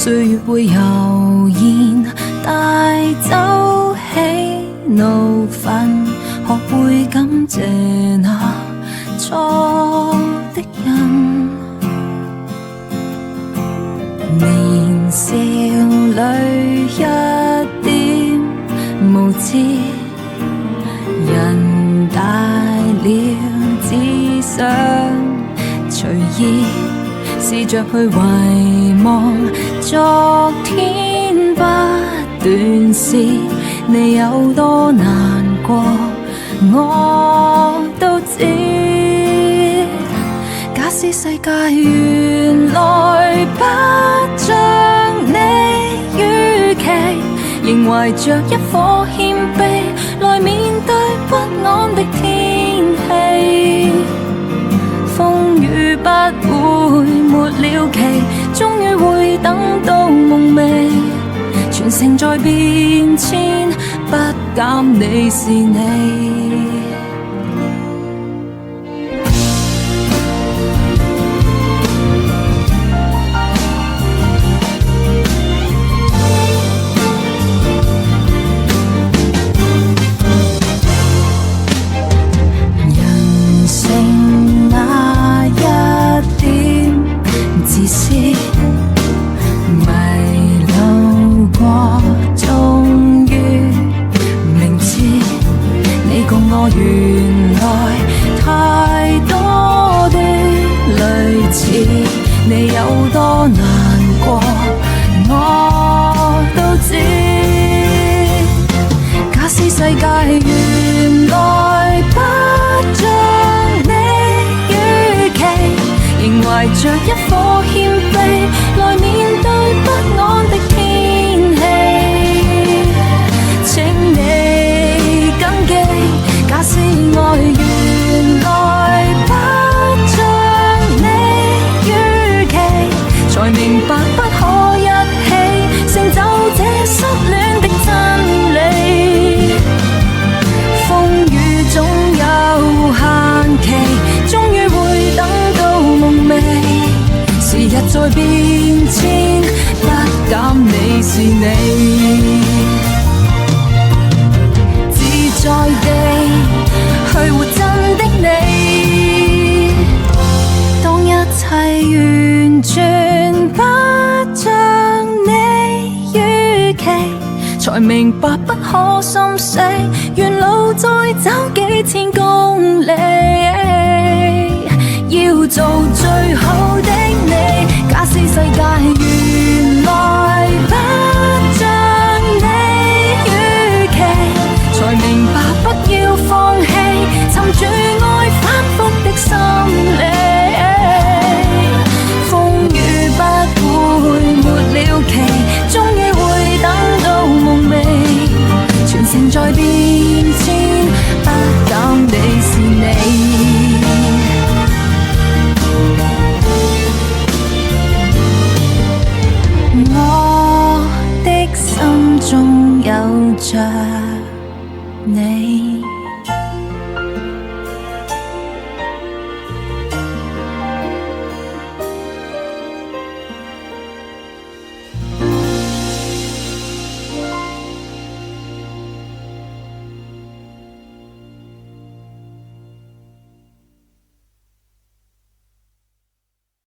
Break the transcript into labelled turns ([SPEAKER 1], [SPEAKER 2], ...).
[SPEAKER 1] 歲月會悠然帶走喜怒憤，學會感謝那錯的人。年少裏一點無知，人大了只想隨意，試着去遺忘昨天不斷是你有多難過，我都知。假使世界原來不像你預期，仍懷着一顆謙卑來面對不安的天氣。風雨不會沒了期，終於會等到夢寐。全城在變遷，不減你是你。原來太多的類似，你有多難過，我都知。假使世界原來不像你預期，仍懷着一顆謙卑來面對不安的天氣，請你謹記。假使愛原來不像你預期，才明白不可一起成就這失戀的真理。風雨總有限期，終於會等到夢寐。時日在變遷，不減你是你。自在地去活真的你，當一切完全不像你預期，才明白不可心死，沿路再走幾千公里，要做最好的你。假使世界原來不像你預期，才明白不要放棄，尋住愛反覆的心理。風雨不會沒了期，終於會等到夢寐。全城在變遷，不減你是你。我的心中有着你。